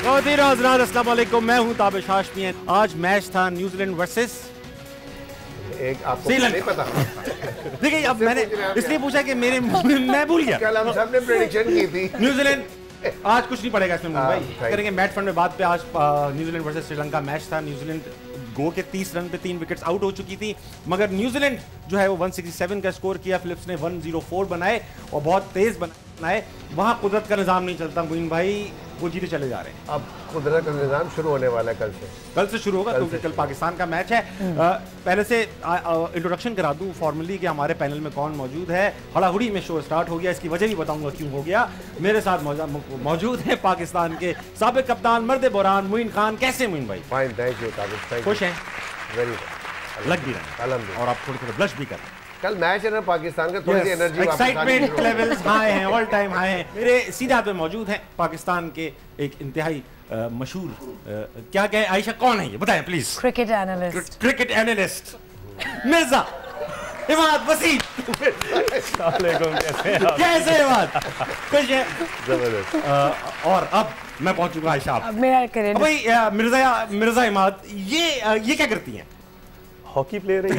ख़वातीन और हज़रात अस्सलाम वालेकुम, मैं हूं ताबिश हाशमी। आज मैच था न्यूजीलैंड वर्सेस एक आपको नहीं पता। देखिए अब मैंने इसलिए पूछा कि मैं भूल गया। कल हम सबने प्रेडिक्शन की थी न्यूजीलैंड आज कुछ नहीं पड़ेगा इसमें मुंबई करेंगे मैच फंड में बाद पे। आज न्यूजीलैंड वर्सेस श्रीलंका मैच था। न्यूजीलैंड गो के 30 रन पे 3 विकेट्स आउट हो चुकी थी, मगर न्यूजीलैंड जो है वो 167 का स्कोर किया। फिलिप्स ने 104 बनाए और बहुत तेज बनाए। वहां कुदरत का निज़ाम नहीं चलता मोइन भाई, वो जीते चले जा रहे हैं। अब कुदरत का निज़ाम शुरू होने वाला है कल से शुरू होगा क्योंकि कल पाकिस्तान का मैच है। पहले से इंट्रोडक्शन करा दूं फॉर्मली कि हमारे पैनल में कौन मौजूद है। हड़ाहुड़ी में शो स्टार्ट हो गया, इसकी वजह भी बताऊंगा क्यों हो गया। मेरे साथ मौजूद है पाकिस्तान के साबिक कप्तान मर्द बुरहान मोइन खान। कैसे मोइन भाई? Fine, thank you Tabish. खुश हैं? वेरी लग भी रहे हैं और आप थोड़े ब्लश भी कर रहे हैं। कल मैच है ना पाकिस्तान का, थोड़ी सी एनर्जी एक्साइटमेंट लेवल्स हाई हैं, ऑल टाइम हाई हैं। मेरे सीधे हाथ में मौजूद हैं पाकिस्तान के एक इंतहाई मशहूर क्या कहे आयशा, कौन है ये बताएं please? Cricket analyst. Cricket analyst Mirza Imad Wasim. कैसे इमाद? खुश है? जबरदस्त। और अब मैं पहुंचूंगा आयशा। अब मेरा करें भाई मिर्जा इमाद ये क्या करती हैं? हॉकी प्लेयर है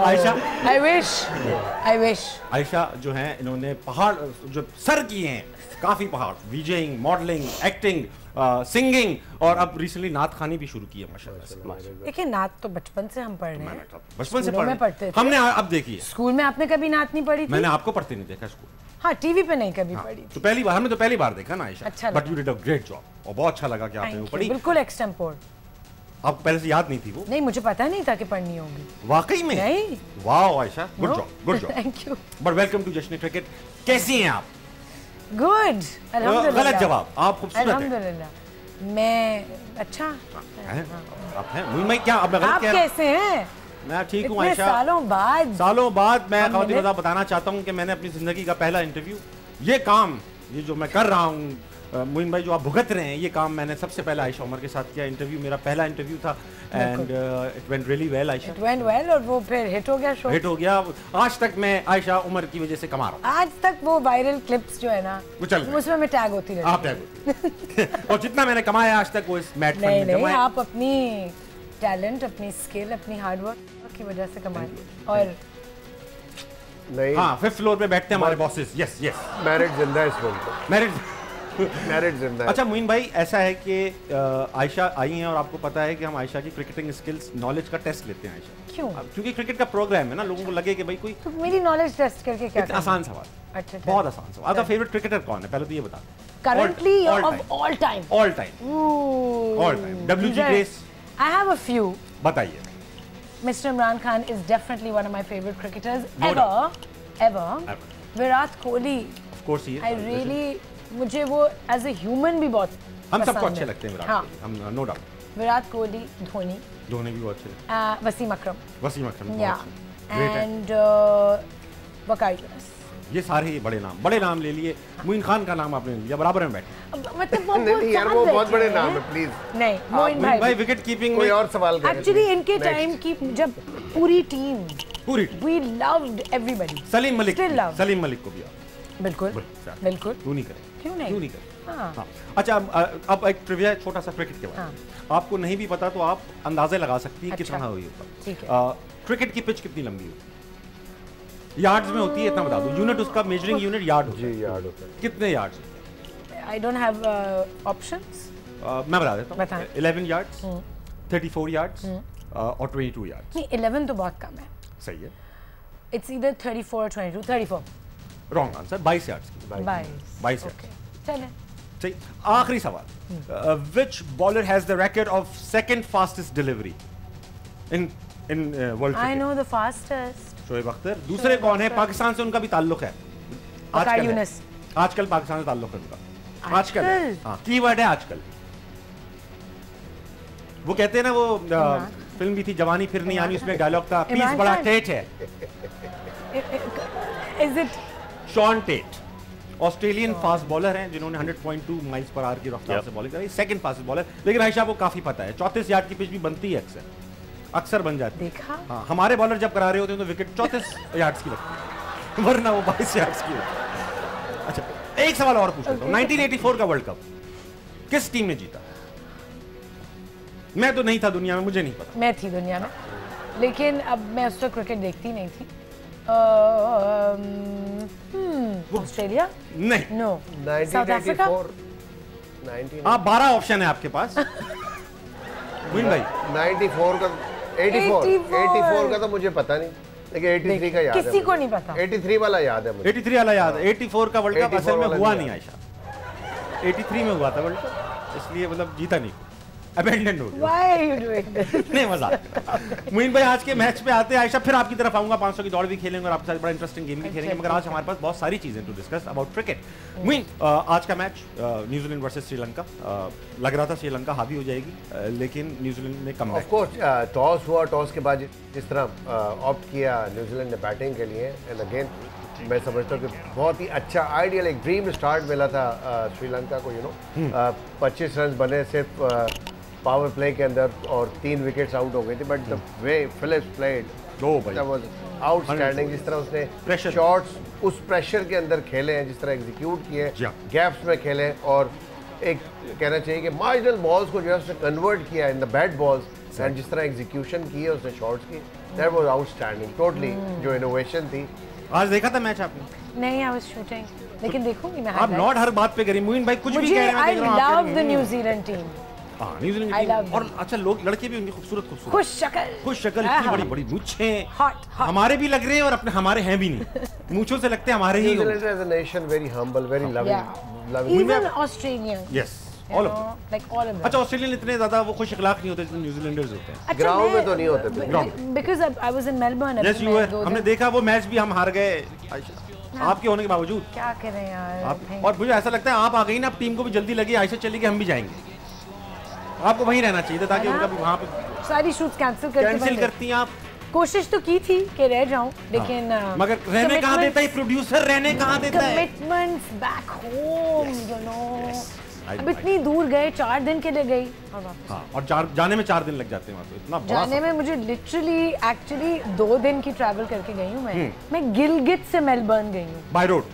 आयशा। आई विश आयशा जो हैं इन्होंने पहाड़ जो सर किए हैं, काफी पहाड़, वीजिंग, मॉडलिंग, एक्टिंग, सिंगिंग और अब रिसेंटली नात खानी भी शुरू की है माशाल्लाह। देखिए नात तो बचपन से हम पढ़ रहे हैं, बचपन से पढ़ते थे। हमने अब देखी है। स्कूल में आपने कभी नात नहीं पढ़ी थी? मैंने आपको पढ़ते नहीं देखा स्कूल। हाँ, टीवी पे नहीं कभी पढ़ी। तो पहली बार हमने तो पहली बार देखा ना आयशा। अच्छा, but you did a great job और बहुत अच्छा लगा कि आपने वो पढ़ी। बिल्कुल एक्सटेम्पोर। आपको पहले से याद नहीं थी वो? नहीं, मुझे पता नहीं था कि पढ़नी होगी। वाकई में? नहीं। वाह Ayesha, good job, good job. Thank you. But welcome to Jashn cricket. कैसी हैं आप? गुड, अल्हम्दुलिल्लाह। गलत जवाब, आप खूबसूरत हैं। अल्हम्दुलिल्लाह। मैं अच्छा आप हैं मोइन भाई? क्या अब मैं गलत आप कह रहा हूं? कैसे हैं? मैं ठीक हूँ इतने आयशा। सालों बाद मैं ख़वातीन को बताना चाहता हूँ कि मैंने अपनी जिंदगी का पहला इंटरव्यू, ये काम, ये जो मैं कर रहा हूँ मोइन भाई जो आप भुगत रहे हैं, ये काम मैंने सबसे पहले आयशा उमर के साथ किया। इंटरव्यू मेरा पहला इंटरव्यू था and it went really well Ayesha. It went well और वो फिर हिट हो गया शो। हिट हो गया। आज तक मैं आयशा उमर की वजह से कमा रहा हूँ। आज तक वो वायरल क्लिप्स जो है ना वो चल रहे हैं। उसमें मैं टैग होती रहती। आप टैग और जितना मैंने कमाया आज तक वो इस मैच नहीं में कमाया। आप अपनी टैलेंट, अपनी स्किल, अपनी हार्डवर्क की वजह से कमाए। और नहीं, हाँ, 5th फ्लोर पे बैठते हैं हमारे बॉसेस। यस यस, मैरिड जिंदा है इस वक्त तो। मैरिड जिंदा है। अच्छा मोइन भाई, ऐसा है कि आयशा आई हैं और आपको पता है कि हम आयशा की क्रिकेटिंग स्किल्स, नॉलेज का टेस्ट लेते हैं आयशा। क्यों? क्योंकि क्रिकेट का प्रोग्राम है ना, लोगों को लगे कि भाई कोई तो मेरी नॉलेज टेस्ट करके क्या करना? आसान सवाल। अच्छा, बहुत आसान सवाल। आपका फेवरेट क्रिकेटर कौन है पहले तो ये बता। Currently of all time? All time WG Grace। I have a few. बताइए। Mister Imran Khan is definitely one of my favourite cricketers No ever. Virat Kohli, of course ही आई रियली, मुझे वो एज ए ह्यूमन भी बहुत हम सबको पसंद अच्छे है। लगते हैं विराट हाँ। कोहली, हम नो डाउट। विराट कोहली, धोनी, धोनी भी बहुत अच्छे लगते वसीम अकरम, हैं। वसीम अकरम या ग्रेट है। एंड वकार यूनुस। ये सारे बड़े नाम ले लिए। मोइन खान का नाम आपने लिया, बराबर में बैठे। मतलब नहीं यार, वो बहुत बड़े नाम है, प्लीज। नहीं, मोइन भाई विकेट कीपिंग कोई में और सवाल करें। एक्चुअली इनके टाइम की जब पूरी टीम, पूरी we loved everybody. Saleem Malik Still love. को भी बिल्कुल बिल्कुल। क्यों नहीं करें? क्यों नहीं? हाँ। हाँ। अच्छा अब एक ट्रिविया छोटा सा क्रिकेट के बारे में। आपको नहीं भी पता तो आप अंदाजे लगा सकती हैं अच्छा। कितना हुई होगा। ठीक है। क्रिकेट की पिच कितनी लंबी होती है? यार्ड्स में होती है, इतना बता दो। यूनिट उसका मेजरिंग यूनिट यार्ड होता है। जी, यार्ड होता है। कितने yards? I don't have options. मैं बता देता हूँ। बताएं। 11 यार्ड्स, 34 यार्ड्स और 22 यार्ड्स। नहीं, 11 तो बहुत कम है। सही है। इट्स ईदर 34 और 22। 34। Wrong answer. 22 यार्ड्स की। 22 ओके, यार्ड्स। चलें। सही। आखिरी सवाल। Which bowler has the record of second fastest delivery in world I cricket? Know the fastest. Shoaib Akhtar. दूसरे कौन है? पाकिस्तान से उनका भी ताल्लुक है। वकार है। यूनुस। आजकल पाकिस्तान से ताल्लुक है उनका। आजकल है। आजकल? हाँ, कीवर्ड है आजकल। वो कहते हैं ना, वो फिल्म भी थी जवानी फिर नहीं आनी, उसमें डायलॉग था, पीस बड़ा टेट है। Is it Shaun Tait Australian fast bowler हैं जिन्होंने 100.2 माइल्स पर आवर की रफ्तार से बॉलिंग कराई। Second fast bowler. लेकिन आयशा को काफी पता है, 34 यार्ड की पिच भी बनती है अक्सर बन जाती है। देखा? हाँ, हमारे बॉलर जब करा रहे होते हैं तो विकेट 34 यार्ड्स की लगती है, वरना वो 22 यार्ड्स की होती है। अच्छा, एक सवाल और पूछ लेता हूँ। 1984 का वर्ल्ड कप किस टीम ने जीता? मैं तो नहीं था दुनिया में, मुझे नहीं पता। मैं थी दुनिया में, लेकिन अब मैं उस वक्त क्रिकेट देखती नहीं थी। ऑस्ट्रेलिया नहीं, नो, साउथ अफ्रीका। 1984 आप 12 ऑप्शन है आपके पास। विन भाई 94 का 84 का तो मुझे पता नहीं, लेकिन 83 का याद है। किसी को नहीं पता। 83 वाला याद है मुझे। 83 वाला याद है। 84 का वर्ल्ड कप 84 असल में वाला हुआ नहीं नहीं आयशा, 83 में हुआ था वर्ल्ड कप, इसलिए मतलब जीता नहीं, अबेंडन हो गया। Why are you doing this? नहीं, मजाक। मुइन भाई आज के मैच पे आते हैं आयशा, फिर आपकी तरफ आऊंगा। 500 की दौड़ भी खेलेंगे और आपके साथ बड़ा इंटरेस्टिंग गेम भी खेलेंगे, मगर आज हमारे पास बहुत सारी चीजें to discuss about cricket. Muin, आज का मैच न्यूजीलैंड वर्सेस श्रीलंका, लग रहा था श्रीलंका हावी हो जाएगी, लेकिन न्यूजीलैंड ने कम ऑफ कोर्स टॉस हुआ, टॉस के बाद जिस तरह ऑप्ट किया न्यूजीलैंड ने बैटिंग के लिए, एंड अगेन मैं समझता हूँ कि बहुत ही अच्छा आइडियल एक ड्रीम स्टार्ट मिला था श्रीलंका को, 25 रन बने सिर्फ पावर प्ले के अंदर और 3 विकेट्स आउट हो गई थी, but the way Phillips played that was outstanding. जिस तरह उसने शॉट्स उस प्रेशर के अंदर खेले हैं, जिस तरह एग्जीक्यूट किए, गैप्स में खेले, और एक कहना चाहिए कि मार्जिनल बॉल्स को जो है उसने कन्वर्ट किया in the bat balls, and जिस तरह एग्जीक्यूशन की है उसने शॉट्स की, दैट वाज आउटस्टैंडिंग टोटली। जो इनोवेशन थी। आज देखा था मैच आपने? नहीं, आई वाज शूटिंग, लेकिन देखूंगी मैं। आप नॉट हर बात पे करी। मुइन भाई कुछ भी कह रहे हैं, I love the New Zealand team. हाँ, न्यूजीलैंड की टीम, और अच्छा लोग, लड़के भी उनके खूबसूरत, खुश शक्ल, इतनी बड़ी बड़ी मूंछें, हमारे भी लग रहे हैं और अपने हमारे हैं भी नहीं, मूंछों से लगते हैं हमारे ही। New Zealand as a nation very humble, very loving. Even Australia, yes, all of them, like all of them. अच्छा, ऑस्ट्रेलियन इतने ज्यादा वो खुश अखलाक नहीं होते जितने न्यूजीलैंडर्स होते हैं। ग्राउंड में तो नहीं होते थे, because I was in Melbourne. Yes you were, हमने देखा वो मैच भी हम हार गए आपके होने के बावजूद। क्या करें यार। और मुझे ऐसा लगता है आप आ गई ना, अब टीम को भी जल्दी लगी, आयशा चली गई, हम भी जाएंगे। आपको वहीं रहना चाहिए था ताकि उनका भी वहाँ पे सारी शूट्स कैंसिल करती हैं आप। कोशिश तो की थी कि रह जाऊं, लेकिन मगर रहने कहाँ देता है प्रोड्यूसर, रहने कहाँ देता है? Commitments back home, you know. अब इतनी दूर गए, 4 दिन के लिए गई और वापस। हाँ, और जाने में 4 दिन लग जाते हैं वहाँ पे, इतना बड़ा जाने में मुझे लिटरली एक्चुअली 2 दिन की ट्रैवल करके गई हूँ मैं गिलगित से मेलबर्न गई हूँ by road.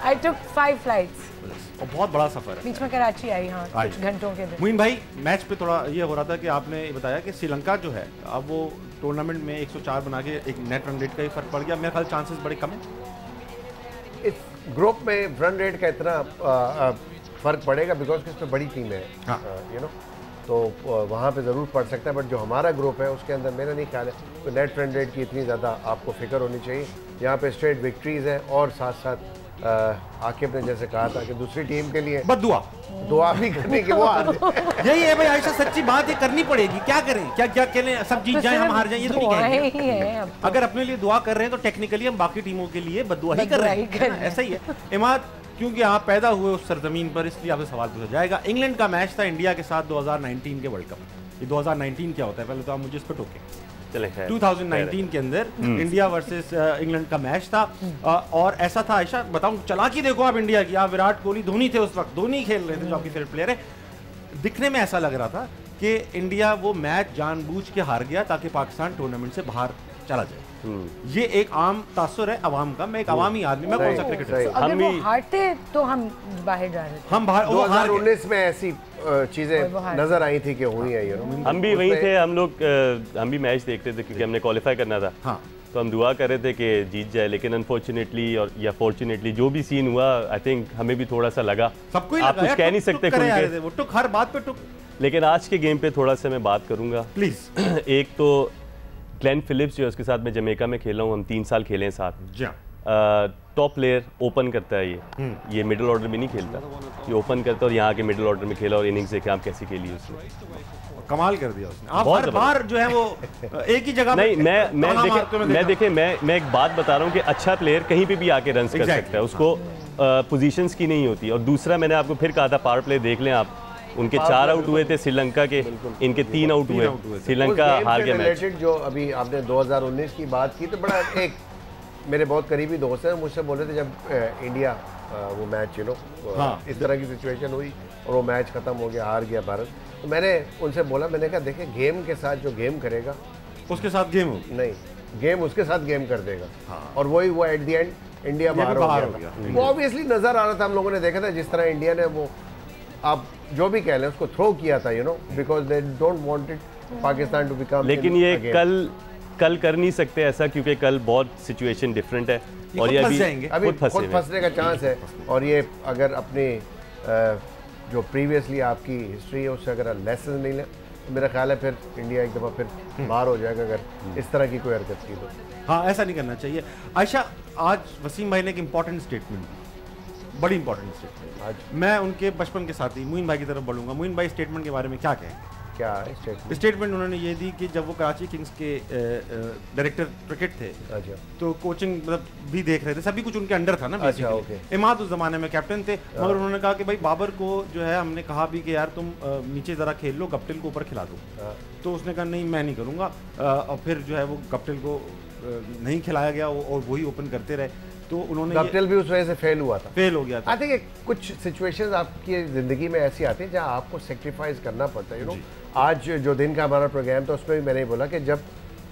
I took 5 flights, और बहुत बड़ा सफर है। बीच में कराची आई, हाँ, कुछ घंटों के लिए। मुइन भाई, मैच पे थोड़ा ये हो रहा था कि आपने बताया कि श्रीलंका जो है अब वो टूर्नामेंट में 104 बना के एक नेट रन रेट का ही फर्क पड़ गया, मेरे ख्याल चांसेस बड़े कम है इस ग्रुप में रन रेट का इतना फर्क पड़ेगा बिकॉज कि इसमें बड़ी टीम है, यू नो, तो वहाँ पे ज़रूर पड़ सकता है। बट जो हमारा ग्रुप है उसके अंदर मेरा नहीं ख्याल है तो नेट रन रेट की इतनी ज़्यादा आपको फिक्र होनी चाहिए। यहाँ पे स्ट्रेट विक्ट्रीज हैं और साथ साथ आकिब ने जैसे कहा था कि दूसरी टीम के लिए दुआ भी करने की वो यही है भाई आयशा, सच्ची बात ये करनी पड़ेगी। क्या करें, क्या करें, सब जीत जाएं हम हार जाएं, ये तो नहीं कहेंगे। अगर अपने लिए दुआ कर रहे हैं तो टेक्निकली हम बाकी टीमों के लिए बद्दुआ ही कर रहे हैं, ऐसा ही है। इमाद, क्योंकि आप पैदा हुए उस सरजमीन पर, इसलिए आपसे सवाल पूछा जाएगा। इंग्लैंड का मैच था इंडिया के साथ 2019 के वर्ल्ड कप। ये 2019 क्या होता है पहले तो आप मुझे इस पर टोके। 2019 के अंदर इंडिया वर्सेस इंग्लैंड का मैच था, और ऐसा था आयशा, बताऊं चालाकी देखो आप इंडिया की, आप विराट कोहली, धोनी थे उस वक्त, धोनी खेल रहे थे जो आपकी फेवरेट प्लेयर है। दिखने में ऐसा लग रहा था कि इंडिया वो मैच जानबूझ के हार गया ताकि पाकिस्तान टूर्नामेंट से बाहर चला जाए। ये एक आम तासुर है अवाम का, मैं एक अवामी आदमी, मैं कौन सा क्रिकेटर, हम भी हारते तो हम बाहर जा रहे थे। हम बाहर 2019 में ऐसी चीजें नजर आई थी कि हुई है, हम भी वहीं थे, हम भी मैच देख रहे थे क्योंकि हमने क्वालिफाई करना था। हाँ, तो हम दुआ कर रहे थे कि जीत जाए, लेकिन अनफॉर्चुनेटली और या फॉर्चुनेटली जो भी सीन हुआ, आई थिंक हमें भी थोड़ा सा लगा। सबको ही आप कुछ कह नहीं सकते वो टुक हर बात पे टुक। लेकिन आज के गेम पे थोड़ा सा मैं बात करूंगा प्लीज। एक तो ग्लेन फिलिप्स जो है उसके साथ मैं जमैका में खेला हूँ, हम 3 साल खेले हैं साथ में। टॉप प्लेयर, ओपन करता है ये मिडिल ऑर्डर में नहीं खेलता, ये ओपन करता है और यहाँ के मिडिल ऑर्डर में खेला और इनिंग्स देखे आप कैसी खेली उसने, कमाल कर दिया उसने। आप हर बार जो है वो एक ही जगह नहीं, मैं देखे मैं एक बात बता रहा हूँ कि अच्छा प्लेयर कहीं पे भी आके रन कर सकता है, उसको पोजीशंस की नहीं होती। और दूसरा मैंने आपको फिर कहा था पावर प्ले देख लें आप, उनके 4 आउट हुए थे श्रीलंका के, इनके 3 आउट हुए, श्रीलंका हार गया मैच। जो अभी आपने 2019 की बात की तो बड़ा एक मेरे बहुत करीबी दोस्त हैं, मुझसे बोले थे जब इंडिया वो मैच इस तरह की सिचुएशन हुई और वो मैच खत्म हो गया, हार गया भारत, तो मैंने उनसे बोला, मैंने कहा देखें गेम के साथ जो गेम करेगा उसके साथ गेम हो नहीं, गेम उसके साथ गेम कर देगा। और वही वो एट द एंड इंडिया बाहर हो गया। वो ऑब्वियसली नजर आ रहा था, हम लोगों ने देखा था जिस तरह इंडिया ने वो आप जो भी कह लें उसको थ्रो किया था, you know, because they don't wanted Pakistan to become. लेकिन ये कल कर नहीं सकते ऐसा, क्योंकि कल बहुत सिचुएशन डिफरेंट है और ये अभी खुद फंसने का चांस है। और ये अगर अपनी जो प्रीवियसली आपकी हिस्ट्री है उससे अगर लेसन नहीं ले तो मेरा ख्याल है फिर इंडिया एक दफ़ा फिर बाहर हो जाएगा अगर इस तरह की कोई हरकत की तो। हाँ, ऐसा नहीं करना चाहिए। आयशा, आज वसीम भाई ने एक इंपॉर्टेंट स्टेटमेंट दी, बड़ी इंपॉर्टेंट स्टेटमेंट। आज मैं उनके बचपन के साथी मोइन भाई की तरफ बढ़ूंगा। मोइन भाई स्टेटमेंट के बारे में क्या कहें? क्या स्टेटमेंट उन्होंने ये दी कि जब वो कराची किंग्स के डायरेक्टर क्रिकेट थे, अच्छा, तो कोचिंग मतलब भी देख रहे थे, सभी कुछ उनके अंडर था ना बेसिकली। अच्छा, इमाद उस जमाने में कैप्टन थे, मगर उन्होंने कहा कि भाई बाबर को जो है हमने कहा भी कि यार तुम नीचे ज़रा खेल लो, गप्टिल को ऊपर खिला दो। तो उसने कहा नहीं मैं नहीं करूँगा, और फिर जो है वो गप्टिल को नहीं खिलाया गया और वही ओपन करते रहे। तो उन्होंने गप्टिल भी उस वजह से फेल हुआ था, फेल हो गया था। आई थिंक कुछ सिचुएशंस आपकी ज़िंदगी में ऐसी आती है जहाँ आपको सेक्रीफाइस करना पड़ता है, यू नो। आज जो दिन का हमारा प्रोग्राम था उसमें भी मैंने बोला कि जब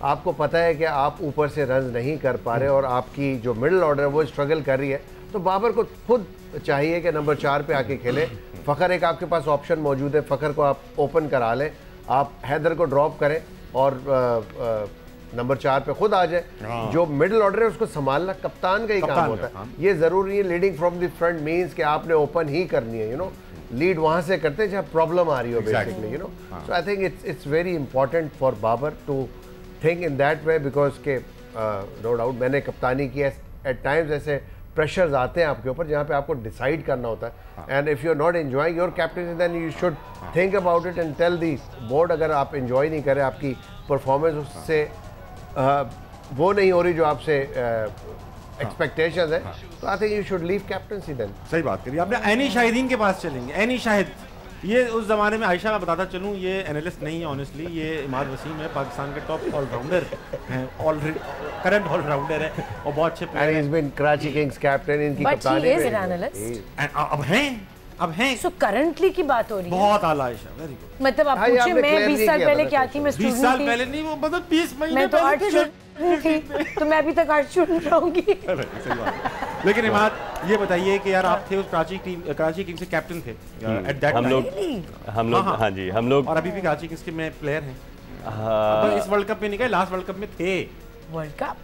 आपको पता है कि आप ऊपर से रन नहीं कर पा रहे और आपकी जो मिडिल ऑर्डर है वो स्ट्रगल कर रही है, तो बाबर को खुद चाहिए कि नंबर 4 पे आके खेले। फ़खर एक आपके पास ऑप्शन मौजूद है, फ़खर को आप ओपन करा लें, आप हैदर को ड्रॉप करें और नंबर 4 पे खुद आ जाए। जो मिडिल ऑर्डर है उसको संभालना कप्तान का ही काम होता है। ये ज़रूरी है leading from the front means कि आपने ओपन ही करनी है, यू नो। लीड वहाँ से करते हैं जहाँ प्रॉब्लम आ रही हो basically, you know. So I think it's very important for Babar to think in that way, because के नो डाउट मैंने कप्तानी की है, एट टाइम्स ऐसे प्रेशर्स आते हैं आपके ऊपर जहाँ पे आपको डिसाइड करना होता है। And if you are not enjoying your captain then you should think about it and tell the board अगर आप एंजॉय नहीं करें, आपकी परफॉर्मेंस उससे वो नहीं हो रही जो आपसे एक्सपेक्टेशंस है, तो I think you should leave captaincy then. सही बात करी आपने। एनी शाहिदीन के पास चलेंगे। एनी शाहिद, ये उस जमाने में, आयशा मैं बताता चलूँ, ये एनालिस्ट नहीं है ऑनेस्टली, ये इमाद वसीम है, पाकिस्तान के टॉप ऑलराउंडर हैं, करंट ऑलराउंडर है और बहुत अच्छे प्लेयर हैं। He's been Karachi Kings captain, इनकी कप्तानी में। But he is an analyst. अब हैं सो करंटली की बात हो रही है। बहुत आला आयशा, वेरी गुड। मतलब आप पूछे मैं 20 साल पहले क्या थी, मैं स्टूडेंट थी। 20 साल पहले नहीं, वो मतलब 20 महीने मैं तो आर्ट स्टूडेंट थी, तो मैं अभी तक आर्ट स्टूडेंट रहूंगी। लेकिन इमाद ये बताइए कि यार आप थे उस कराची किंग्स के कैप्टन थे एट दैट टाइम। हम लोग हाँ जी, हम लोग और अभी भी कराची किंग्स के में प्लेयर हैं। इस वर्ल्ड कप में नहीं गए, लास्ट वर्ल्ड कप में थे। World cup?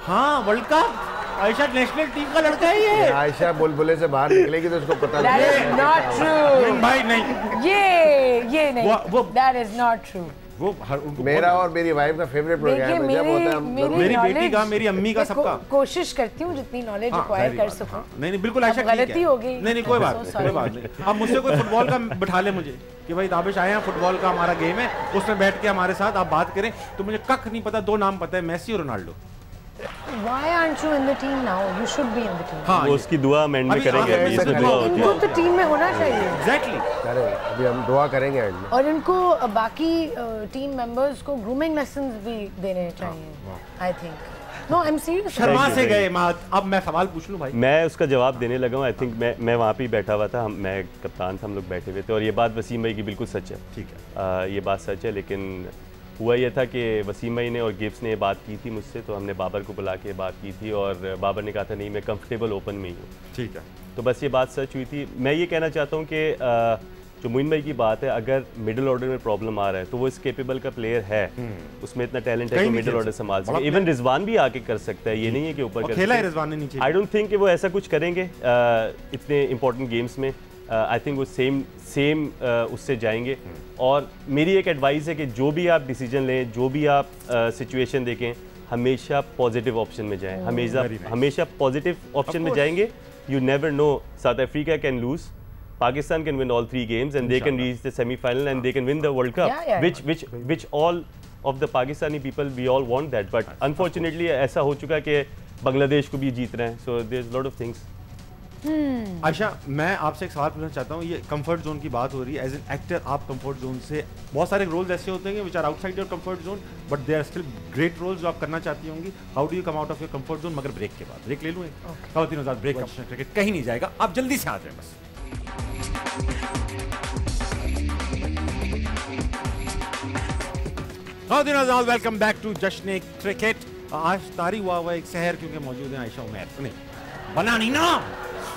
हाँ, world cup. Ayesha national team का लड़का है ये। आयशा बुलबुले से बाहर निकलेगी तो उसको पता लगेगा। नॉट ट्रू भाई, नहीं ये नहीं, दैट इज नॉट ट्रू। वो मेरा और मेरी वाइफ का फेवरेट प्रोग्राम है, जब होता है मेरी बेटी का, मेरी अम्मी का, सबका। कोशिश करती हूँ जितनी नॉलेज एक्वायर कर सकूं। नहीं बिल्कुल आयशा, गलती हो गई। नहीं कोई बात नहीं। अब मुझसे कोई फुटबॉल का बिठा ले मुझे कि भाई दाबिश आए हैं, फुटबॉल का हमारा गेम है, उसमें बैठ के हमारे साथ आप बात करें, तो मुझे कख नहीं पता, 2 नाम पता है, मेसी और Ronaldo. Why aren't you in the team now? You should be in the team. हाँ, वो उसकी दुआ एंड में करेंगे, अभी इसमें दुआ होती है। इनको तो टीम में होना चाहिए। Exactly. अभी हम दुआ करेंगे एंड में। और इनको बाकी टीम मेंबर्स को ग्रूमिंग लेसन्स भी देने चाहिए, I think. No, I am serious. Sharma से गए मात। अब मैं सवाल पूछ लूं भाई। मैं उसका जवाब देने लगा हूँ। आई थिंक मैं वहाँ पे ही बैठा हुआ था, मैं कप्तान था, हम लोग बैठे हुए थे, और ये बात वसीम भाई की बिल्कुल सच है। ठीक है, ये बात सच है। लेकिन हुआ ये था कि वसीम भाई ने और गिब्स ने बात की थी मुझसे, तो हमने बाबर को बुला के बात की थी और बाबर ने कहा था नहीं मैं कंफर्टेबल ओपन में ही हूँ। ठीक है, तो बस ये बात सच हुई थी। मैं ये कहना चाहता हूँ कि जो मोइन भाई की बात है, अगर मिडिल ऑर्डर में प्रॉब्लम आ रहा है तो वो इस केपेबल का प्लेयर है, उसमें इतना टैलेंट है कि मिडिल ऑर्डर संभाल सके। इवन रिजवान भी आके कर सकता है, ये नहीं है कि ऊपर खेला है रिजवान ने नीचे। आई डोंट थिंक कि वो ऐसा कुछ करेंगे इतने इंपॉर्टेंट गेम्स में। आई थिंक वो सेम उससे जाएंगे। और मेरी एक एडवाइस है कि जो भी आप डिसीजन लें, जो भी आप सिचुएशन देखें, हमेशा पॉजिटिव ऑप्शन में जाएं। हमेशा पॉजिटिव ऑप्शन में जाएंगे। You never know, south Africa can lose, Pakistan can win all 3 games and they can reach the semi-final and they can win the World Cup, which all of the Pakistani people, we all want that, but unfortunately ऐसा हो चुका कि बांग्लादेश को भी जीत रहे हैं, so there's a lot of things. Ayesha, मैं आपसे एक सवाल पूछना चाहता हूँ। ये कंफर्ट जोन की बात हो रही है, एज एन एक्टर आप कंफर्ट जोन से, बहुत सारे रोल्स ऐसे होते हैं which are outside your comfort zone, but they are still great roles जो आप करना चाहती होंगी। How do you come out of your comfort zone? मगर ब्रेक के बाद, ब्रेक ले लूँ, खातिन आजाद ब्रेक, क्रिकेट कहीं नहीं जाएगा, आप जल्दी से आ जाए बस। Welcome back to Jashn cricket. आज तारी हुआ एक शहर क्योंकि मौजूद है आयशा उमैर। बना नहीं ना।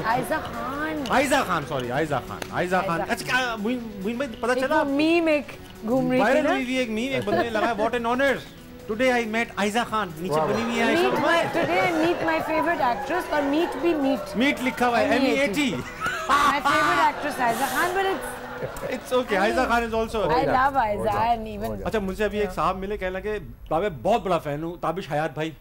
आयजा खान। आयजा खान, सॉरी आयजा खान, आयजा खान। अच्छा क्या मुइन भाई पता चला? मीम एक घूम रही थी वायरल ना। हुई एक मीम, एक बंदे ने लगाया what an honour today I met Ayeza Khan, नीचे बनी हुई है Ayesha Khan. Today meet my favourite actress, और मीट भी मीट लिखा हुआ है MEAT। My favourite actress Ayeza Khan, but it's okay, Ayeza Khan is also I love Ayeza and even. अच्छा मुझे अभी एक साहब मिले, कहने लगे बाबे बहुत बड़ा फैन हूँ ताबिश हयात भाई।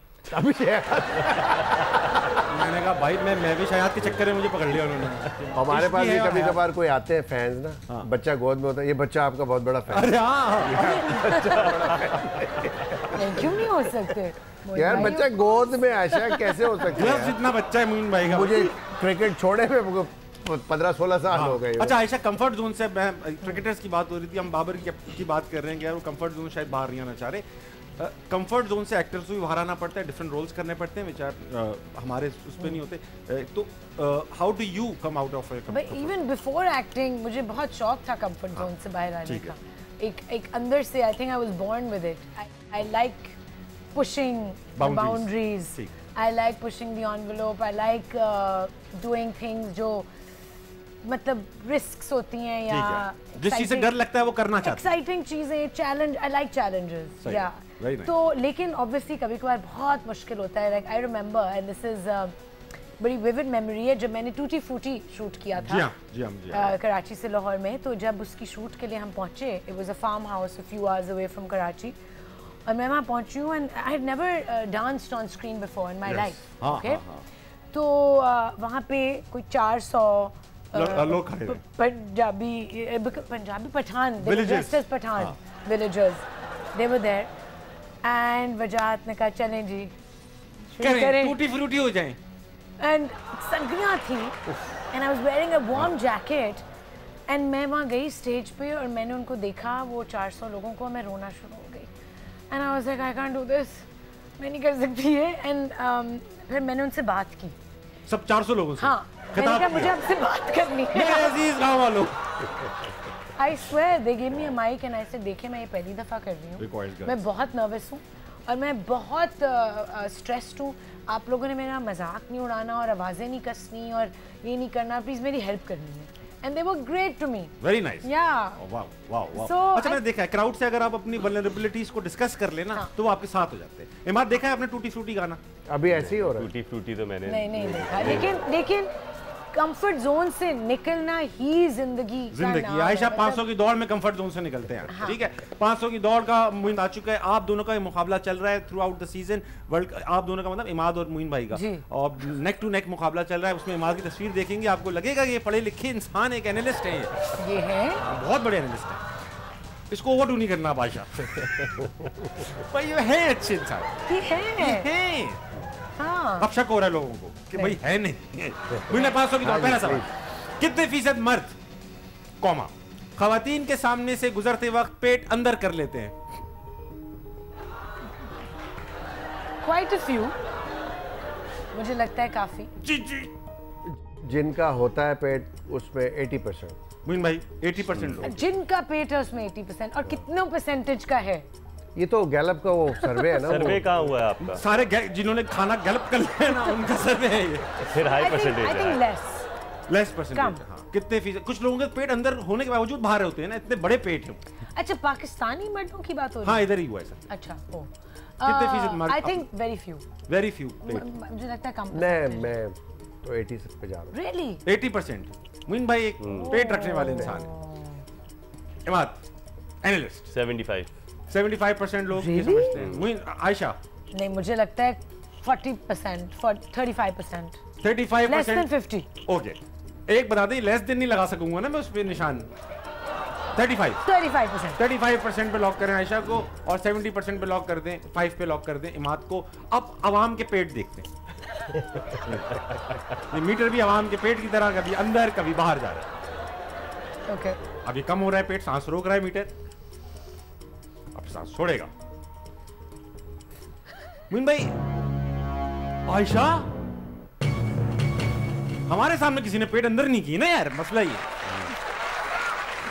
मैंने कहा भाई मैं भी हयात के चक्कर में मुझे पकड़ लिया उन्होंने। हमारे पास भी कभी कभार कोई आते हैं फैंस ना, बच्चा गोद में होता है, ये बच्चा आपका बहुत बड़ा फैन। अरे हाँ क्यों नहीं हो सकते यार, बच्चा गोद में आयशा कैसे हो सकता है? जितना बच्चा है मोइन भाई का। मुझे क्रिकेट छोड़े में 15-16 साल हो गए। अच्छा आयशा, कंफर्ट जोन से क्रिकेटर्स की बात हो रही थी, हम बाबर की बात कर रहे हैं कि यार वो कंफर्ट जोन शायद बाहर नहीं आना चाह रहे। कंफर्ट जोन से एक्टर्स को भी बाहर आना पड़ता है, डिफरेंट रोल्स करने पड़ते हैं, विचार हमारे उस पर नहीं होते। तो how do you come out of even before acting मुझे बहुत शौक था कंफर्ट जोन से बाहर आने का। एक अंदर से I think I was born with it. I like pushing the boundaries, I like pushing the envelope, I like doing things जो मतलब रिस्क्स होती हैं या जिस चीज से डर लगता है वो करना चाहते हैं, एक्साइटिंग चीजें, चैलेंज। आई लाइक चैलेंजेस या तो। लेकिन ऑब्वियसली कभी कभार बहुत मुश्किल होता है। Like I remember, and this is बड़ी विविड मेमोरी है, जब मैंने टूटी फ्रूटी शूट किया था कराची से लाहौर में। तो जब उसकी शूट के लिए हम पहुंचे, it was a farm house a few hours away from Karachi, और मैं वहाँ पहुंची हूँ and I had never danced on screen before in my life. Okay, तो वहाँ पे कोई 400 लोग खड़े हैं, Punjabi Pathan, Pathan villagers, they were there. And Wajahat ने कहा चलें जी करें, टूटी फ्रूटी हो जाएं। एंड सर्दियाँ थी and I was wearing a warm jacket, and मैं वहाँ गई स्टेज पे और मैंने उनको देखा, वो 400 लोगों को, मैं रोना शुरू हो गई। And I was like I can't do this, मैं नहीं कर सकती है। एंड फिर मैंने उनसे बात की, सब 400 लोगों से। हाँ, मैंने कहा मुझे आपसे बात करनी है। मेरे अजीज गांव वालों, I swear they gave me a mic and I said देखिए मैं ये पहली दफ़ा कर रही हूँ, मैं बहुत नर्वस हूँ और मैं बहुत स्ट्रेस्ड हूँ। आप लोगों ने मेरा मजाक नहीं उड़ाना और आवाज़ें नहीं कसनी और ये नहीं करना, प्लीज़ मेरी हेल्प करनी है। And they were great to me. Very nice. Yeah. Wow, wow, wow. So अच्छा मैंने देखा है क्राउड से अगर आप अपनी vulnerabilities को डिस्कस कर लेना तो वो आपके साथ हो जाते हैं। इमाद देखा है आपने टूटी फ्रूटी गाना? अभी ऐसे ही हो रहा है। टूटी फ्रूटी तो मैंने नहीं देखा, लेकिन कंफर्ट जोन से निकलना ही जिंदगी। आयशा 500 की दौड़ में कंफर्ट जोन से निकलते हैं। हाँ। ठीक है, 500 की दौड़ का मुइन आ चुका है, आप दोनों का ये मुकाबला चल रहा है through out the season. World आप दोनों का मतलब इमाद और मुइन भाई का, और नेक टू नेक मुकाबला चल रहा है। उसमें इमाद की तस्वीर देखेंगे आपको लगेगा ये पढ़े लिखे इंसान, एक एनालिस्ट है, ये है बहुत बड़े एनालिस्ट है। इसको ओवर नहीं करना आप आयशा। भाई ये है अच्छे इंसान, ये है। हाँ। अब शक हो रहा है लोगों को कि भाई है नहीं। 500 की दौड़, पहला सवाल, कितने फीसद मर्द कौमा खवातीन के सामने से गुजरते वक्त पेट अंदर कर लेते हैं? Quite a few, मुझे लगता है काफी। जी जिनका होता है पेट उसमें 80%। मुइन भाई 80% लोग जिनका पेट है उसमें 80%, और कितने परसेंटेज का है? ये तो गैलप का वो सर्वे है ना। सर्वे कहाँ हुआ है आपका? सारे जिन्होंने खाना गैलप कर लिया ना उनका सर्वे है ये। फिर हाई परसेंटेज है। Less percentage. हाँ, कितने फीसद? कुछ लोगों के पेट अंदर होने के बावजूद बाहर होते हैं ना, इतने बड़े पेट हैं। अच्छा, पाकिस्तानी मर्दों की बात हो रही है? हाँ, इधर ही हुआ है सर। अच्छा, ओ कितने फीसद मर्द? आई थिंक वेरी फ्यू मुझे लगता है कम। नहीं, मैं तो 80 पे जा रहा हूँ। रियली 80%। मुइन भाई एक पेट रखने वाले इंसान है। इमाद एनालिस्ट 75% लोग ये समझते हैं। मुइन आयशा नहीं, मुझे लगता है 40%, 35%, 35%, लेस देन 50। ओके, एक बता दें, लेस देन नहीं लगा सकूंगा ना मैं उस पे निशान। 35% पे लॉक करें आयशा को, और 70% पे लॉक कर दें, 5 पे लॉक कर दें इमाद को। अब अवाम के पेट देखते हैं। ये मीटर भी अवाम के पेट की तरह कभी अंदर कभी बाहर जा रहा है। ओके, अभी कम हो रहा है पेट, सांस रोक रहा है मीटर, अब सांस छोड़ेगा। मुइन भाई, आयशा हमारे सामने किसी ने पेट अंदर नहीं की ना यार, मसला ही है।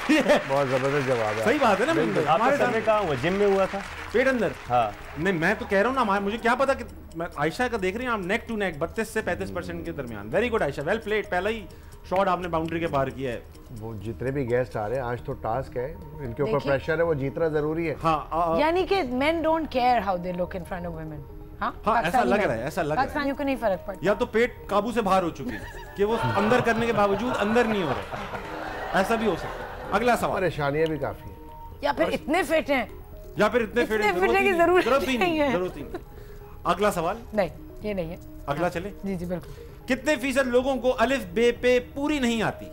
बहुत जबरदस्त जवाब है। सही बात है ना। हमारे सामने कहाँ हुआ? जिम में हुआ था पेट अंदर? हाँ। नहीं, मैं तो कह रहा हूँ ना, मुझे क्या पता कि मैं आयशा का देख रही हैं आप, नेक टू नेक 32 से 35% के दरमियान। Very good Ayesha, well played. पहला ही शॉट आपने बाउंड्री के बाहर किया है। वो जितने भी गेस्ट आ रहे हैं आज तो टास्क है, इनके ऊपर प्रेशर है, वो जीतना जरूरी है। हाँ, यानी कि men don't care how they look in front of women। हाँ, ऐसा लग रहा है, ऐसा लग रहा है। पाकिस्तानियों को नहीं फर्क पड़ता। या तो पेट काबू से बाहर हो चुकी है कि वो अंदर करने के बावजूद अंदर नहीं हो रहे, ऐसा भी हो सकता है। अगला सवाल। परेशानियां भी काफी है, या फिर इतने फिट हैं, या फिर इतने फिट की जरूरत ही नहीं है। जरूरत ही नहीं। अगला सवाल। नहीं, ये नहीं है। अगला चले। जी जी बिल्कुल। कितने फीसद लोगों को अलिफ बे पे पूरी नहीं आती?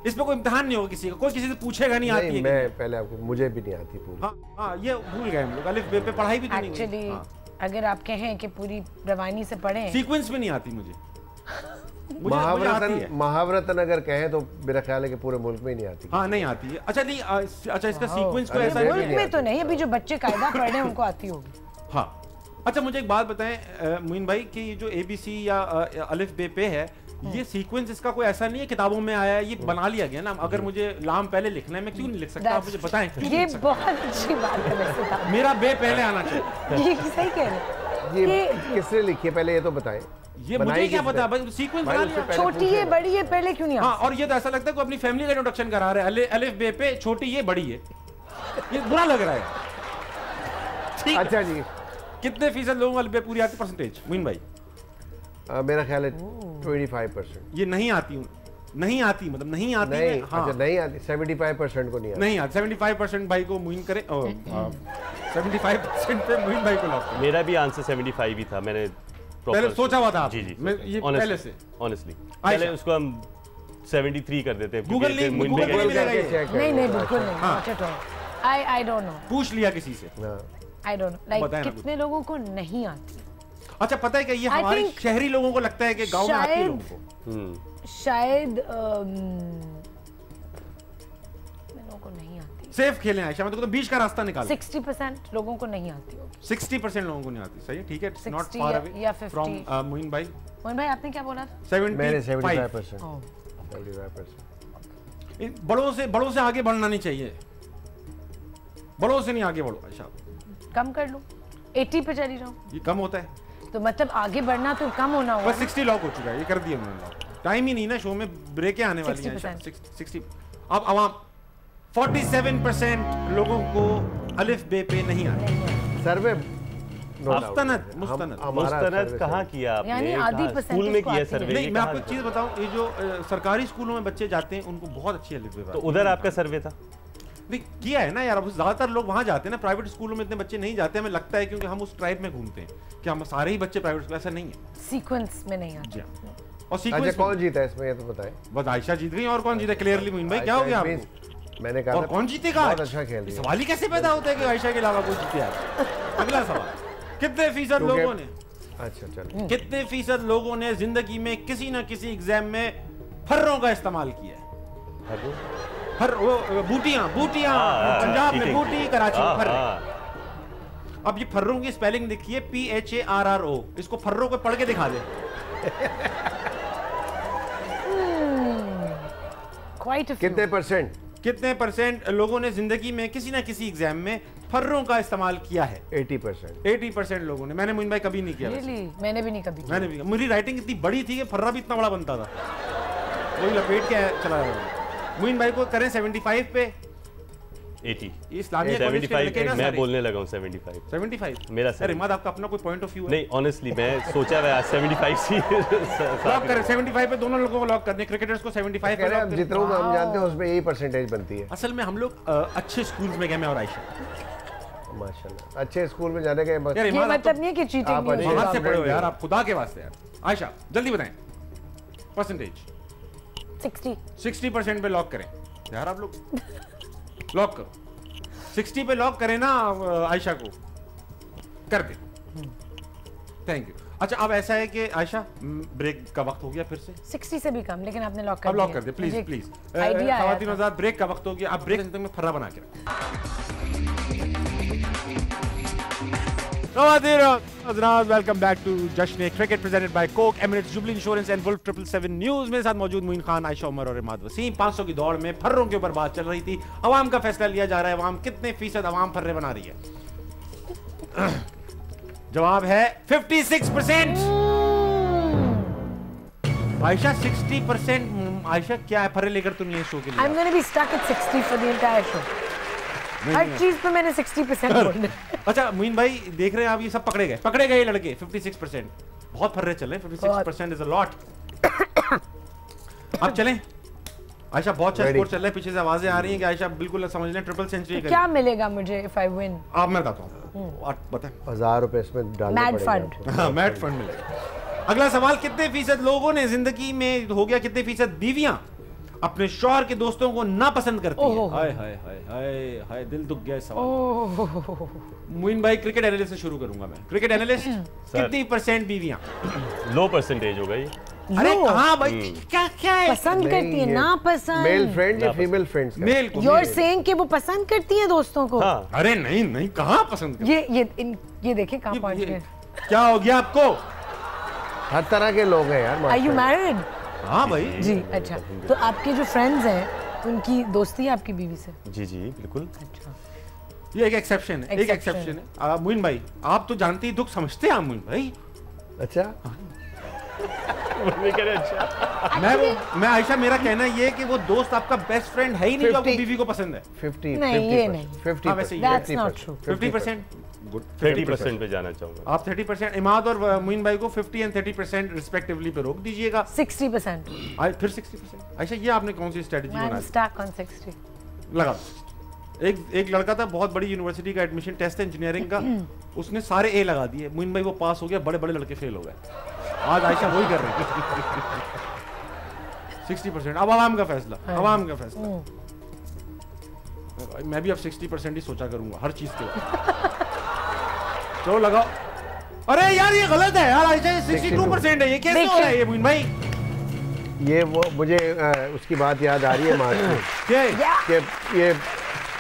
इस पे कोई इम्तिहान नहीं होगा किसी का, कोई किसी से पूछेगा नहीं आती है। मैं पहले आपको, मुझे भी नहीं आती पूरी। हाँ, ये भूल गए हम लोग, अलिफ बे पे पढ़ाई भी तो नहीं। एक्चुअली अगर आप कहें कि पूरी रवानी से पढ़ें, सीक्वेंस भी नहीं आती मुझे। महावरतन अगर कहें तो मेरा ख्याल है कि पूरे मुल्क में ही नहीं आती। हाँ, नहीं आती है। अच्छा नहीं, अच्छा इसका सीक्वेंस को ऐसा मुल्क में तो नहीं, अभी जो बच्चे कायदा पढ़ रहे हैं उनको आती होगी। हाँ, अच्छा मुझे एक बात बताएं मोइन भाई कि ये जो ABC या अलिफ बे पे है, ये सीक्वेंस इसका कोई ऐसा नहीं है किताबों में आया है, ये बना लिया गया ना। अगर मुझे लाम पहले लिखना है, मैं क्यों नहीं लिख सकता? आप मुझे बताएं। ये बहुत अच्छी बात है वैसे। मेरा बे पहले आना चाहिए। ये सही कह रहे हैं। ये किसने लिखी है पहले, ये तो बताएं। ये मुझे क्या पता भाई, सीक्वेंस बना लिया। छोटी है बड़ी है पहले क्यों नहीं? हाँ, और ये तो ऐसा लगता है कि अपनी फैमिली का इंट्रोडक्शन करा रहे हैं। अलिफ बे पे छोटी ये बड़ी है, ये बुरा लग रहा है। अच्छा जी, कितने फीसद लोगों को अलिफ बे पूरी आती? परसेंटेज मोइन भाई। मेरा ख्याल है 25%। ये नहीं आती, नहीं आती मतलब नहीं आती नहीं, हाँ। अच्छा नहीं आती, 75% को नहीं आती। नहीं आती, 75% भाई को मुइन करे। 75% पे मुइन भाई को लॉक करें। मेरा भी आंसर 75 ही था, मैंने पहले सोचा हुआ था। जी जी, ये पहले से ऑनेस्टली पहले उसको हम 73 कर देते हैं। गूगल नहीं मिलेगा ये। नहीं बिल्कुल नहीं। आई डोंट नो, पूछ लिया किसी से। आई डोंट नो, लाइक कितने लोगों को नहीं आती? अच्छा पता है क्या, ये हमारे शहरी लोगों को लगता है कि गांव में आती है लोगों को। शायद लोगों को नहीं आती। सेफ खेलें आयशा, मतलब तो बीच का रास्ता निकाल। 60% लोगों को नहीं आती होगी। 60% लोगों को नहीं आती, सही है, ठीक है। नॉट फार अवे या 50 फ्रॉम मोइन भाई। मोइन भाई आपने क्या बोला था? 75%। बड़ों से आगे बढ़ना नहीं चाहिए, बड़ों से नहीं आगे बढ़ो आयशा। कम कर लो, 80 पे चली जाओ। ये कम होता है तो मतलब आगे बढ़ना तो कम होना होगा। बस 60 लॉक हो चुका है, ये कर दिया मैंने लॉक। टाइम ही नहीं ना, शो में ब्रेकें आने वाली हैं। 60 अब आवाम 47% लोगों को अलिफ बे पे नहीं आती। सर्वे मुस्तनद कहाँ किया आपने? यानी आधी स्कूल में किया सर्वे? नहीं, मैं आपको एक चीज बताऊं, ये जो सरकारी स्कूलों में बच्चे जाते हैं उनको बहुत अच्छी अलिफ बे आती है। तो उधर आपका सर्वे था? नहीं किया है ना यार, अब ज्यादातर लोग वहां जाते हैं ना, प्राइवेट स्कूलों में इतने बच्चे नहीं जाते, हमें लगता है क्योंकि हम उस ट्राइब में घूमते हैं कि हम सारे ही बच्चे प्राइवेट स्कूल, ऐसा नहीं है। सीक्वेंस में नहीं आते। और सीक्वेंस अच्छा कौन जीता इसमें ये तो बताएं। बस आयशा जीत गई, और कौन जीता? क्लियरली मोइन भाई, क्या हो गया आपको? मैंने कहा और कौन जीतेगा? बहुत अच्छा खेल रही है। सवाल ही कैसे पैदा होता है कि आयशा के अलावा कोई जीते यार? अगला सवाल, कितने फीसद लोगों ने, अच्छा चलो, कितने फीसद लोगों ने जिंदगी में किसी ना किसी एग्जाम में फर्रों का इस्तेमाल किया है? बूटियां पंजाब में बूटी, कराची में फर्रे। अब ये फर्रों की स्पेलिंग देखिए, PHARRO, इसको फर्रों को पढ़ के दिखा दे। कितने परसेंट लोगों ने जिंदगी में किसी ना किसी एग्जाम में फर्रों का इस्तेमाल किया है? 80% लोगों ने। मैंने मोइन भाई कभी नहीं किया। मैंने भी नहीं कभी। मेरी राइटिंग इतनी बड़ी थी कि फर्रा भी इतना बड़ा बनता था, वही लपेट के चला गया। मोइन भाई को करें 75 पे 80। इस्लामिया 75 मैं बोलने लगा हूं 75 मेरा सर। अरे आपका अपना कोई पॉइंट ऑफ व्यू है? नहीं ऑनेस्टली मैं सोचा मैं 75 सी लॉक करें। 75 पे दोनों लोगों को लॉक कर दें, क्रिकेटर्स को 75 पे लॉक करें। जितना हम जानते हैं उसमें यही परसेंटेज बनती है। असल में हम लोग अच्छे स्कूल्स में गए, मैं और आयशा। माशाल्लाह अच्छे स्कूल में जाने के मतलब नहीं है कि चीटिंग नहीं है। बाहर से पढ़े हो यार आप, खुदा के वास्ते यार। आयशा जल्दी बताएं परसेंटेज। 60% पे लॉक करें यार आप लोग, लॉक करो। 60 पे लॉक करें ना आयशा को, कर दे। Thank you. अच्छा अब ऐसा है कि आयशा ब्रेक का वक्त हो गया फिर से। 60 से भी कम, लेकिन आपने लॉक कर दिया। अब लॉक कर दे प्लीज प्लीज। खवातीन आजाद ब्रेक का वक्त हो गया, आप ब्रेक तक में फर्रा बना के welcome back to Jashn cricket presented by Coke, Emirates, Jubilee insurance and Wolf 777 news. मेरे साथ मौजूद मोइन खान, आयशा उमर और इमाद वसीम। 500 की दौड़ में फर्रों के ऊपर बात चल रही थी। अवाम का फैसला लिया जा रहा है, अवाम कितने फीसद अवाम फर्रे बना रही है। जवाब है 56%। आयशा 60%। आयशा क्या है, फर्रे लेकर तुम ये शो के लिए? I'm gonna be stuck at 60 for the entire show. हर चीज पे मैंने 60% बोलना। अच्छा मुइन भाई देख रहे हैं आप, ये सब पकड़े गए लड़के 56%। बहुत फर्रे चल रहे हैं, 56% इज अ लॉट। अब चलें, आयशा बहुत अच्छा स्कोर चल रहा है, पीछे से आवाजें आ रही हैं कि आयशा बिल्कुल समझ लें ट्रिपल सेंचुरी करेगी। क्या मिलेगा मुझे if I win? आप मैं बताता हूँ, आप बताएं। 1000 रुपए इसमें डालने मैड पड़ेंगे। फंड। हाँ, मैड फंड मिलेगा। अगला सवाल, कितने फीसद लोगों ने जिंदगी में हो गया, कितने फीसद बीवियां अपने शौहर के दोस्तों को ना पसंद करती हैं? हाय हाय हाय हाय हाय, दिल दुख गया सवाल। मुइन भाई क्रिकेट एनालिस्ट से शुरू करूंगा मैं। क्रिकेट एनालिस्ट, कितनी % बीवियां? लो परसेंटेज होगा ये। अरे कहाँ भाई, क्या है? पसंद करती है, ना पसंद। मेल फ्रेंड या फीमेल फ्रेंड्स? मेल को। You're saying कि वो पसंद करती है दोस्तों को? हाँ। अरे नहीं, कहाँ पसंद करती? ये देखे कहाँ पहुंच गए। क्या हो गया आपको? हर तरह के लोग हैं यार। Are you married? हाँ भाई जी। अच्छा, तो आपके जो फ्रेंड्स हैं उनकी दोस्ती है आपकी बीवी से? जी बिल्कुल। अच्छा, ये एक एक्सेप्शन है, एक एक्सेप्शन है। मुइन भाई आप तो जानते ही दुख समझते हैं आप मुइन भाई। अच्छा अच्छा मैं आयशा, मेरा कहना ये है कि वो दोस्त आपका बेस्ट फ्रेंड है ही नहीं जो आपको बीवी को पसंद है। 50 नहीं, ये नहीं। 50%। That's not true. 50%। गुड, 30% पे जाना चाहूंगा। आप 30%, इमाद और मुइन भाई को 50 और 30% रिस्पेक्टिवली पे रोक दीजिएगा। 60%। फिर 60%। आयशा ये आपने कौन सी स्ट्रेटजी I'm बनाई? stuck on 60. लगा दो। एक लड़का था, बहुत बड़ी यूनिवर्सिटी का एडमिशन टेस्ट है इंजीनियरिंग का, उसने सारे ए लगा दिए। मुइन भाई वो पास हो गया, बड़े लड़के फेल हो गए। आज आयशा वही कर रही है। 60%। अब आवाम का फैसला, आवाम का फैसला। मैं भी अब 60% ही सोचा करूंगा हर चीज के बाद। चलो लगाओ। अरे यार ये गलत है यार, आयशा 62% है, ये कैसे हो रहा है ये मुइन भाई? ये वो मुझे उसकी बात याद आ रही है मार्च में कि ये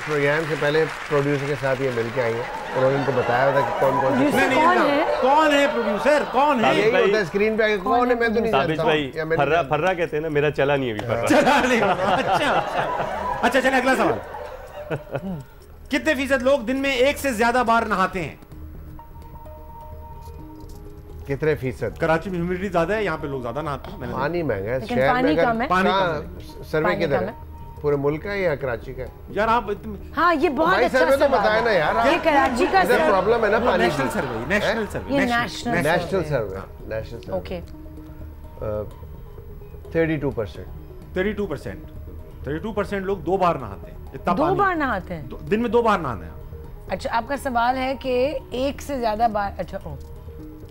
प्रोग्राम से पहले प्रोड्यूसर के साथ ये मिलके आई है, उन्होंने उनको बताया था कि कौन कौन है प्रोड्यूसर, कौन है? यही होता है स्क्रीन पे, कौन है मैं तो नहीं जानता हूं। फर्रा कहते हैं ना, मेरा चला नहीं अभी फर्रा। चला नहीं। अच्छा चलिए अगला सवाल। कितने फीसद लोग दिन में एक से ज्यादा बार नहाते हैं? कितने फीसद? कराची में ह्यूमिडिटी ज्यादा है, यहाँ पे लोग ज्यादा नहाते हैं। पानी महंगा है शहर में, अगर पानी सर्वे किधर है? पूरे मुल्क का या कराची का? यार आप हाँ ये बहुत अच्छा सर्वे तो बताया ना यार, ये कराची का प्रॉब्लम है ना पानी। नेशनल सर्वे। ओके। 32% लोग 2 बार नहाते हैं। इतना 2 बार नहाते हैं दिन में, 2 बार नहाते हैं। अच्छा, आपका सवाल है कि एक से ज्यादा बार? अच्छा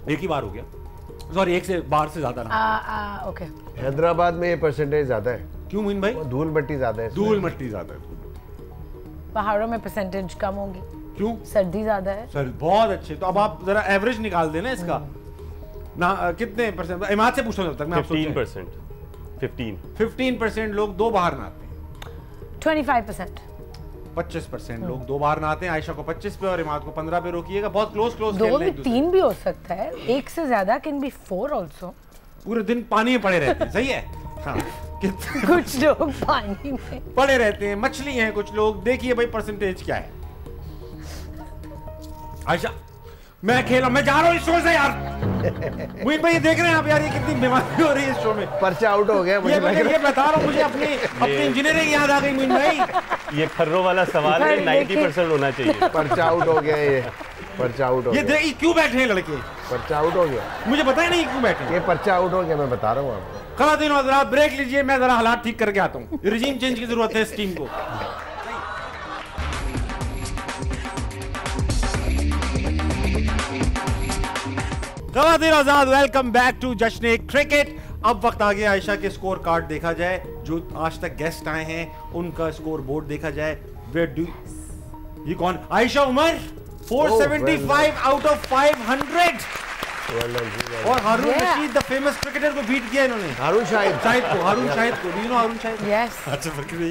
एक ही बार हो गया, सॉरी, एक से बार से ज्यादा ना। ओके। हैदराबाद में ये परसेंटेज ज्यादा है। क्यों मुइन भाई? धूल मट्टी ज्यादा है। धूल मट्टी ज्यादा है। पहाड़ों में परसेंटेज कम होगी। क्यों? सर्दी ज्यादा है। सर बहुत अच्छे। तो अब आप जरा एवरेज निकाल देना इसका ना, कितने परसेंट? इमाद से पूछो जब तक मैं। 15%। 15% लोग 2 बार नहाते हैं। 25%। 25% लोग 2 बार नहाते हैं। आयशा को 25 पे और इमाद को 15 पे रोकिएगा। बहुत क्लोज 2 भी 3 भी हो सकता है, एक से ज्यादा कैन बी 4 आल्सो। पूरे दिन पानी में पड़े रहते हैं। सही है। हाँ। कुछ लोग पानी में पड़े रहते हैं, मछली हैं कुछ लोग। देखिए भाई परसेंटेज क्या है। आयशा मैं जा रहा हूँ इस शो से यार। मुझे भाई देख रहे हैं आप यार, ये कितनी बीमारी हो रही है इस शो में। पर्चा आउट हो गया मुझे। ये बता रहा हूँ, मुझे अपनी इंजीनियरिंग याद आ गई मुझे भाई। ये खर्रों वाला सवाल है, 90% होना चाहिए। पर्चा आउट हो गया, ये पर्चा आउट हो गया। ये देखिए क्यों बैठे हैं लड़के। पर्चा आउट हो गया, मुझे पता ही नहीं क्यों बैठे। ये पर्चा आउट हो गया, मैं बता रहा हूँ आपको। खलातीन हज़रात ब्रेक लीजिए, मैं जरा हालात ठीक करके आता हूँ। रिजीम चेंज की जरूरत है इस टीम को। खलातीन हज़रात welcome back to Jashn cricket. अब वक्त आ गया आयशा के स्कोर कार्ड देखा जाए। जो आज तक गेस्ट आए हैं उनका स्कोर बोर्ड देखा जाए। ये कौन? Ayesha Umar 475 out of 500। और Haroon Rashid the famous cricketer को बीट किया इन्होंने। हारून शाहिद को। हारून शाहिद को, you know Haroon Shahid? Yes. अच्छा ये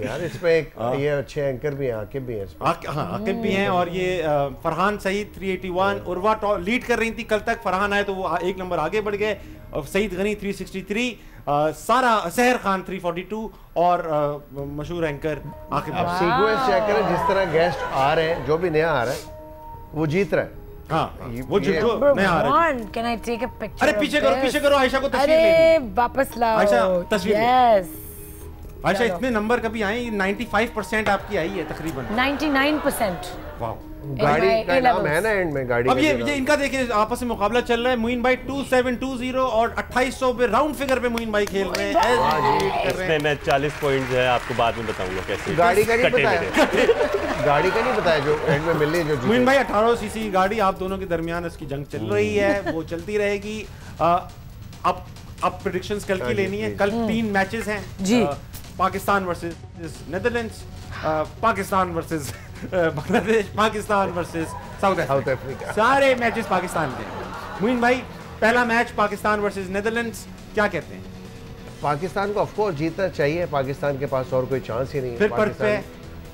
यार इसमें एक ये अच्छे एंकर भी हैं, आकिब भी हैं इसमें। हाँ आकिब भी हैं। और ये फरहान सईद 381, उर्वा लीड कर रही थी कल तक। फरहान आए तो वो 1 नंबर आगे बढ़ गए। सईद गनी 363, सारा सहर खान 342 और मशहूर एंकर आकिब। अब सीक्वेंस चेक करें, जिस तरह गेस्ट आ रहे हैं, जो भी नया आ रहा है वो जीत रहा है। हाँ वो जो मैं आ रहा हूं। Can I take a picture? अरे पीछे करो आयशा को तस्वीर लेनी। अरे वापस लाओ आयशा तस्वीर। यस आयशा इतने नंबर कभी आए? 95% आपकी आई है तकरीबन। 99%। वाह। गाड़ी का नाम है ना एंड में गाड़ी। अब ये इनका देखिए आपस में मुकाबला चल रहा है। मोइन भाई 2720 और 2800 पे राउंड फिगर पे मोइन भाई खेल रहे हैं। इसमें मैं 40 पॉइंट्स है आपको बाद में बताऊंगा कैसे। गाड़ी का नहीं बताया। गाड़ी का नहीं बताया जो एंड में मिली जो। मोइन भाई 1800 सीसी गाड़ी आप दोनों के दरमियान इसकी जंग चल रही है, वो चलती रहेगी। अब प्रेडिक्शंस कल की लेनी है। कल 3 मैचेस हैं जी। Pakistan versus Netherlands, Pakistan versus Bangladesh, Pakistan versus South Africa. सारे मैचेस पाकिस्तान के। मोइन भाई पहला मैच पाकिस्तान वर्सेस नेदरलैंड्स, क्या कहते हैं? पाकिस्तान को ऑफ कोर्स जीतना चाहिए। पाकिस्तान के पास और कोई चांस ही नहीं है। फिर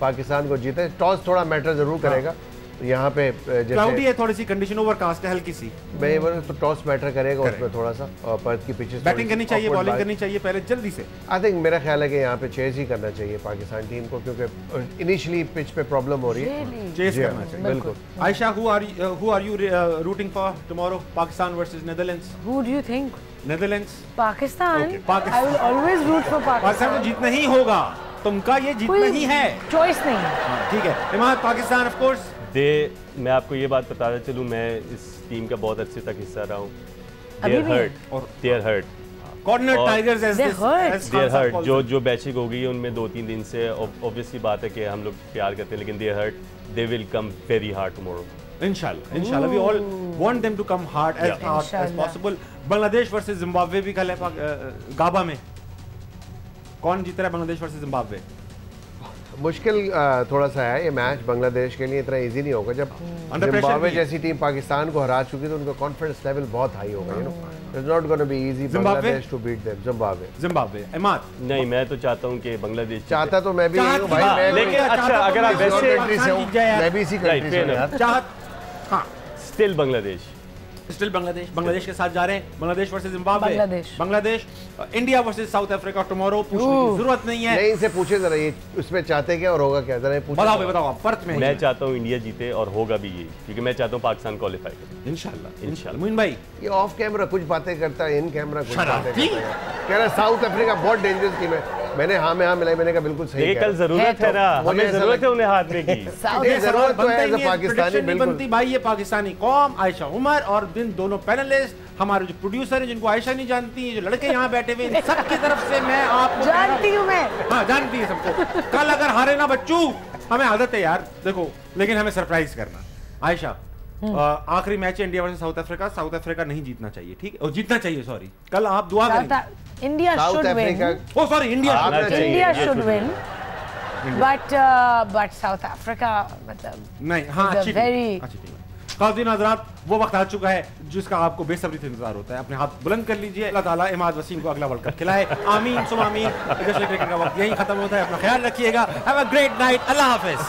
पाकिस्तान को जीते। टॉस थोड़ा मैटर जरूर करेगा यहाँ पे। क्लाउडी है थोड़ी सी कंडीशन, ओवरकास्ट है हल्की सी। तो टॉस मैटर करेगा उसमें थोड़ा सा। और पर्थ की पिचेस बैटिंग करनी चाहिए, बॉलिंग करनी चाहिए पहले जल्दी से। आई थिंक मेरा ख्याल है कि यहाँ पे चेस ही करना चाहिए पाकिस्तान टीम को, क्योंकि इनिशियली पिच पे प्रॉब्लम हो रही है। चेस करना चाहिए बिल्कुल। Ayesha, who are you rooting for tomorrow? Pakistan versus Netherlands. Who do you think? Netherlands. Pakistan. I will always root for Pakistan. Pakistan को जीतना ही होगा, तुमका ये जीतना ही है, चॉइस नहीं है। ठीक है इमाद, पाकिस्तान ऑफ कोर्स। मैं आपको ये बात बताता चलूं, मैं इस टीम का बहुत अच्छे तक हिस्सा रहा हूँ। They're hurt. Corner Tigers as they're hurt. जो बैचिंग हो गई है उनमें 2-3 दिन से ऑब्वियसली बात है कि हम लोग प्यार करते हैं, लेकिन they're hurt. They will come very hard tomorrow. Inshallah, we all want them to come hard as possible. Bangladesh versus Zimbabwe भी कल है गाबा में। कौन जीत रहा है बांग्लादेश वर्सेस जिम्बाब्वे? मुश्किल थोड़ा सा है ये मैच बांग्लादेश के लिए। इतना इजी नहीं होगा। जब जिम्बाब्वे जैसी टीम पाकिस्तान को हरा चुकी तो उनका कॉन्फिडेंस लेवल बहुत हाई होगा। You know it's not gonna be easy Bangladesh to beat them. Zimbabwe Imad. नहीं, मैं तो चाहता हूं कि बांग्लादेश चाहता तो मैं भी हूं भाई। लेकिन अच्छा अगर आप वैसे मैं भी इसी कंट्री से हूं यार। हां स्टिल बांग्लादेश के साथ जा रहे हैं। Bangladesh versus Zimbabwe, Bangladesh India versus South Africa tomorrow. पूछने की जरूरत नहीं है। नहीं, इनसे पूछे जरा ये उसमें चाहते क्या और होगा क्या, जरा पूछो। बताओ पर्थ में। मैं चाहता हूं इंडिया जीते और होगा भी ये, क्योंकि मैं चाहता हूं पाकिस्तान क्वालीफाई करे। इंशाल्लाह। मोइन भाई ये ऑफ कैमरा कुछ बातें करता है, इन कैमरा कुछ बातें करता है। कह रहा साउथ अफ्रीका बहुत डेंजरस टीम है। मैंने हाँ में हाँ मिलाई, मैंने कहा बिल्कुल सही। कल जरूरत है ना, हमें जरूरत है उन्हें हारने की। जरूरत तो है पाकिस्तानी बनती भाई। ये पाकिस्तानी कौम, आयशा उमर और दिन दोनों पैनलिस्ट, हमारे जो प्रोड्यूसर हैं जिनको आयशा नहीं जानती, जो लड़के यहाँ बैठे हुए, इन सब की तरफ से मैं आपको जानती हूँ। मैं हाँ जानती है सबको। कल अगर हारे ना बच्चू, हमें आदत है यार देखो, लेकिन हमें सरप्राइज करना। आयशा आखिरी मैच है इंडिया वर्सेस साउथ अफ्रीका नहीं जीतना चाहिए, ठीक है? जीतना चाहिए, सॉरी। कल आप दुआ करें। India should win. Oh sorry, India should win, but south Africa मतलब नहीं। हाँ अच्छी टीम। ख़ातिन हज़रात, वो वक्त आ चुका है जिसका आपको बेसब्री से इंतजार होता है। अपने हाथ बुलंद कर लीजिए। अल्लाह ताला इमाद वसीम को अगला वर्ल्ड कप खिलाए। आमीन सुम आमीन। क्रिकेट का वक्त यही खत्म होता है। अपना ख्याल रखिएगा। Have a great night. अल्लाह हाफिज़।